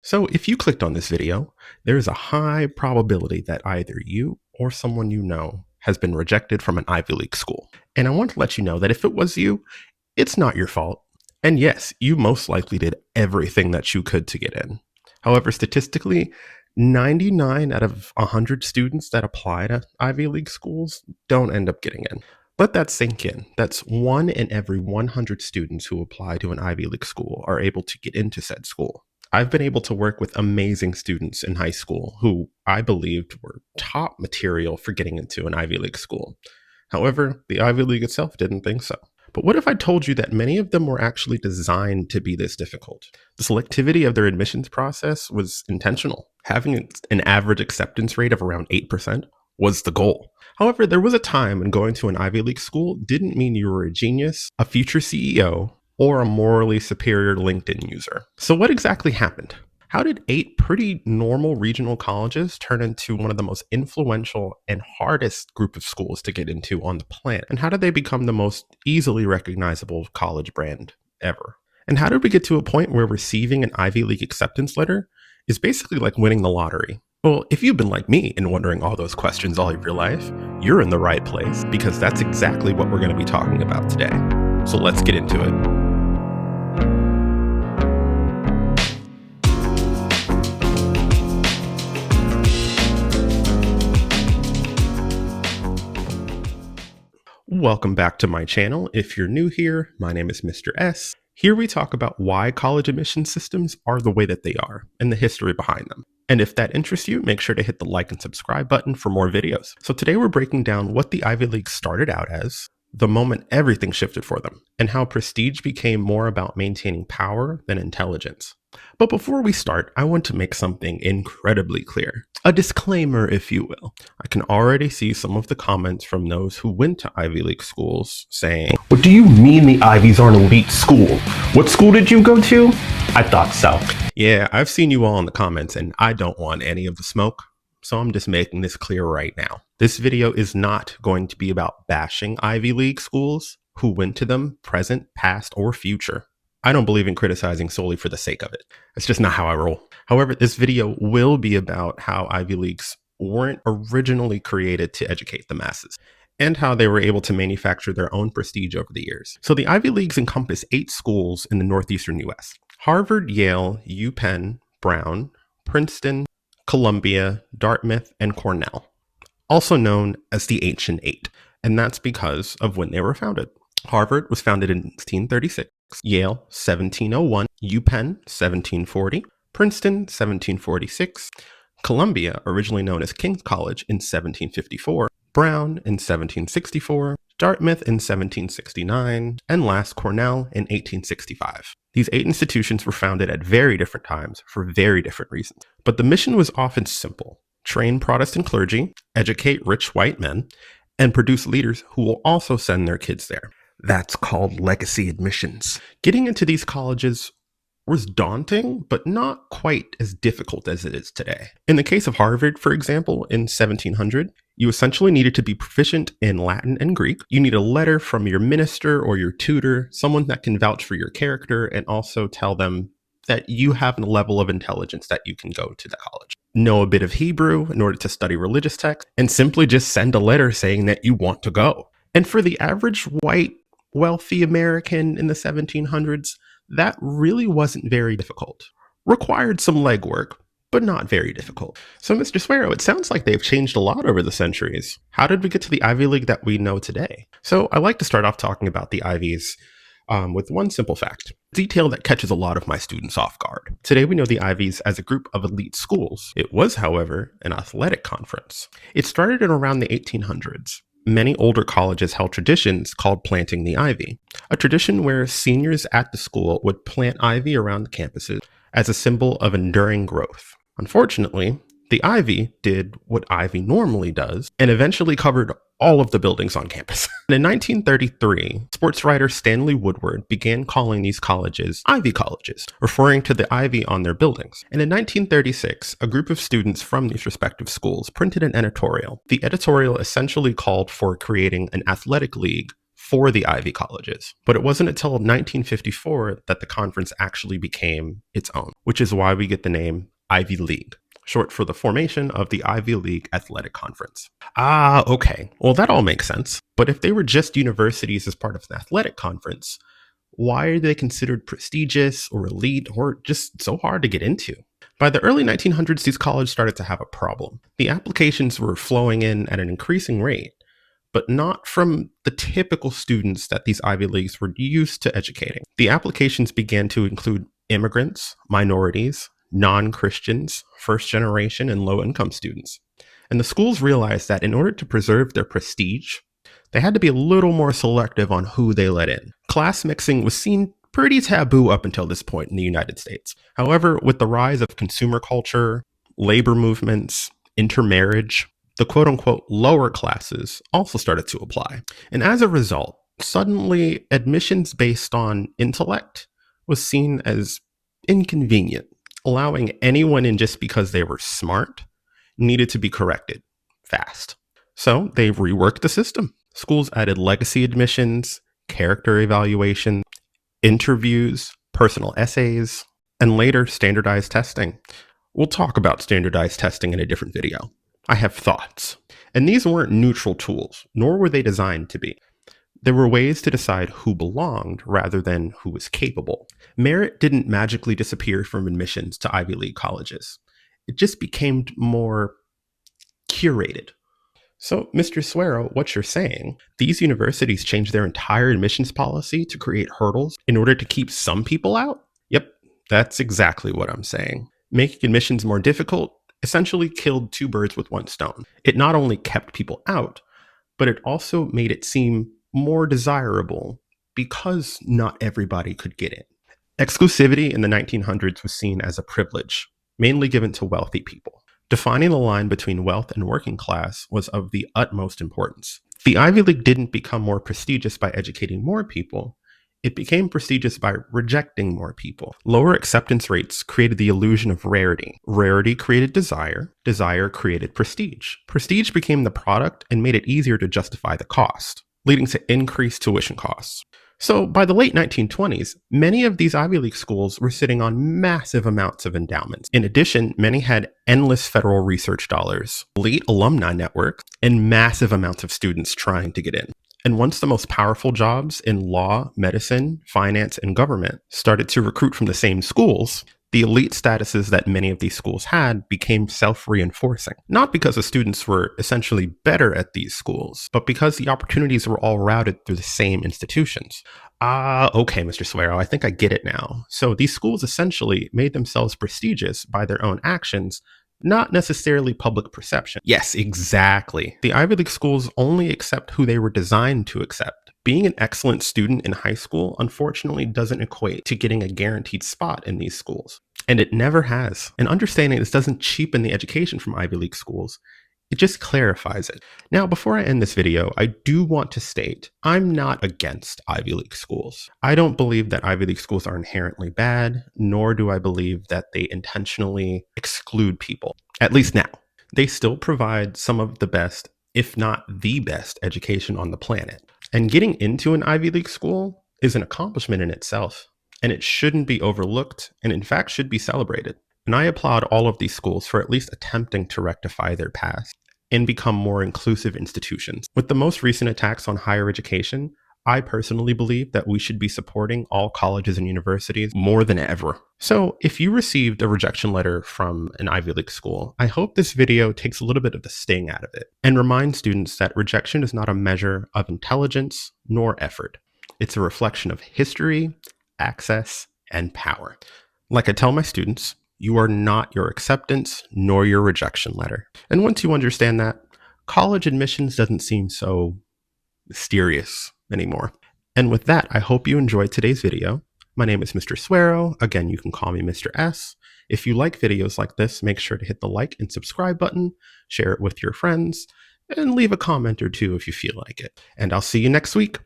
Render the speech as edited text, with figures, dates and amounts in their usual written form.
So if you clicked on this video, there's a high probability that either you or someone you know has been rejected from an Ivy League school. And I want to let you know that if it was you, it's not your fault. And yes, you most likely did everything that you could to get in. However, statistically, 99 out of 100 students that apply to Ivy League schools don't end up getting in. Let that sink in. That's 1 in every 100 students who apply to an Ivy League school are able to get into said school. I've been able to work with amazing students in high school who I believed were top material for getting into an Ivy League school. However, the Ivy League itself didn't think so. But what if I told you that many of them were actually designed to be this difficult? The selectivity of their admissions process was intentional. Having an average acceptance rate of around 8% was the goal. However, there was a time when going to an Ivy League school didn't mean you were a genius, a future CEO, or a morally superior LinkedIn user. So what exactly happened? How did 8 pretty normal regional colleges turn into one of the most influential and hardest group of schools to get into on the planet? And how did they become the most easily recognizable college brand ever? And how did we get to a point where receiving an Ivy League acceptance letter is basically like winning the lottery? Well, if you've been like me and wondering all those questions all of your life, you're in the right place because that's exactly what we're going to be talking about today. So let's get into it. Welcome back to my channel. If you're new here, my name is Mr. S. Here we talk about why college admission systems are the way that they are and the history behind them. And if that interests you, make sure to hit the like and subscribe button for more videos. So today we're breaking down what the Ivy League started out as, the moment everything shifted for them, and how prestige became more about maintaining power than intelligence. But before we start, I want to make something incredibly clear. A disclaimer, if you will. I can already see some of the comments from those who went to Ivy League schools saying, "What do you mean the Ivies aren't an elite school? What school did you go to?" I thought so. Yeah, I've seen you all in the comments and I don't want any of the smoke. So I'm just making this clear right now. This video is not going to be about bashing Ivy League schools, who went to them, present, past, or future. I don't believe in criticizing solely for the sake of it. It's just not how I roll. However, this video will be about how Ivy Leagues weren't originally created to educate the masses, and how they were able to manufacture their own prestige over the years. So the Ivy Leagues encompass 8 schools in the northeastern US: Harvard, Yale, UPenn, Brown, Princeton, Columbia, Dartmouth, and Cornell, also known as the Ancient Eight, and that's because of when they were founded. Harvard was founded in 1636, Yale 1701, UPenn 1740, Princeton 1746, Columbia, originally known as King's College, in 1754, Brown in 1764, Dartmouth in 1769, and last Cornell in 1865. These 8 institutions were founded at very different times for very different reasons. But the mission was often simple: train Protestant clergy, educate rich white men, and produce leaders who will also send their kids there. That's called legacy admissions. Getting into these colleges was daunting, but not quite as difficult as it is today. In the case of Harvard, for example, in 1700, you essentially needed to be proficient in Latin and Greek. You need a letter from your minister or your tutor, someone that can vouch for your character and also tell them that you have a level of intelligence that you can go to the college. Know a bit of Hebrew in order to study religious texts, and simply just send a letter saying that you want to go. And for the average white, wealthy American in the 1700s, that really wasn't very difficult. Required some legwork, but not very difficult. So, Mr. Suero, it sounds like they've changed a lot over the centuries. How did we get to the Ivy League that we know today? So I like to start off talking about the Ivies with one simple fact, detail that catches a lot of my students off guard. Today we know the Ivies as a group of elite schools. It was, however, an athletic conference. It started in around the 1800s. Many older colleges held traditions called planting the ivy, a tradition where seniors at the school would plant ivy around the campuses as a symbol of enduring growth. Unfortunately, the ivy did what ivy normally does and eventually covered all of the buildings on campus. And in 1933, sports writer Stanley Woodward began calling these colleges Ivy Colleges, referring to the ivy on their buildings. And in 1936, a group of students from these respective schools printed an editorial. The editorial essentially called for creating an athletic league for the Ivy colleges. But it wasn't until 1954 that the conference actually became its own, which is why we get the name Ivy League, short for the formation of the Ivy League Athletic Conference. Ah, okay. Well, that all makes sense. But if they were just universities as part of an athletic conference, why are they considered prestigious or elite or just so hard to get into? By the early 1900s, these colleges started to have a problem. The applications were flowing in at an increasing rate, but not from the typical students that these Ivy Leagues were used to educating. The applications began to include immigrants, minorities, non-Christians, first generation, and low income students. And the schools realized that in order to preserve their prestige, they had to be a little more selective on who they let in. Class mixing was seen pretty taboo up until this point in the United States. However, with the rise of consumer culture, labor movements, intermarriage, the quote unquote lower classes also started to apply. And as a result, suddenly admissions based on intellect was seen as inconvenient. Allowing anyone in just because they were smart needed to be corrected fast. So they reworked the system. Schools added legacy admissions, character evaluation, interviews, personal essays, and later standardized testing. We'll talk about standardized testing in a different video. I have thoughts. And these weren't neutral tools, nor were they designed to be. There were ways to decide who belonged rather than who was capable. Merit didn't magically disappear from admissions to Ivy League colleges. It just became more curated. So, Mr. Suero, what you're saying, these universities changed their entire admissions policy to create hurdles in order to keep some people out? Yep, that's exactly what I'm saying. Making admissions more difficult essentially killed two birds with one stone. It not only kept people out, but it also made it seem more desirable because not everybody could get in. Exclusivity in the 1900s was seen as a privilege, mainly given to wealthy people. Defining the line between wealth and working class was of the utmost importance. The Ivy League didn't become more prestigious by educating more people. It became prestigious by rejecting more people. Lower acceptance rates created the illusion of rarity. Rarity created desire. Desire created prestige. Prestige became the product and made it easier to justify the cost, leading to increased tuition costs. So by the late 1920s, many of these Ivy League schools were sitting on massive amounts of endowments. In addition, many had endless federal research dollars, elite alumni networks, and massive amounts of students trying to get in. And once the most powerful jobs in law, medicine, finance, and government started to recruit from the same schools, the elite statuses that many of these schools had became self-reinforcing. Not because the students were essentially better at these schools, but because the opportunities were all routed through the same institutions. Okay, Mr. Suero, I think I get it now. So these schools essentially made themselves prestigious by their own actions, not necessarily public perception. Yes, exactly. The Ivy League schools only accept who they were designed to accept. Being an excellent student in high school, unfortunately, doesn't equate to getting a guaranteed spot in these schools. And it never has. And understanding this doesn't cheapen the education from Ivy League schools. It just clarifies it. Now, before I end this video, I do want to state I'm not against Ivy League schools. I don't believe that Ivy League schools are inherently bad, nor do I believe that they intentionally exclude people, at least now. They still provide some of the best, if not the best, education on the planet. And getting into an Ivy League school is an accomplishment in itself, and it shouldn't be overlooked, and in fact should be celebrated. And I applaud all of these schools for at least attempting to rectify their past and become more inclusive institutions. With the most recent attacks on higher education, I personally believe that we should be supporting all colleges and universities more than ever. So if you received a rejection letter from an Ivy League school, I hope this video takes a little bit of the sting out of it and reminds students that rejection is not a measure of intelligence nor effort. It's a reflection of history, access, and power. Like I tell my students, you are not your acceptance nor your rejection letter. And once you understand that, college admissions doesn't seem so mysterious anymore. And with that, I hope you enjoyed today's video. My name is Mr. Suero. Again, you can call me Mr. S. If you like videos like this, make sure to hit the like and subscribe button, share it with your friends, and leave a comment or two if you feel like it. And I'll see you next week.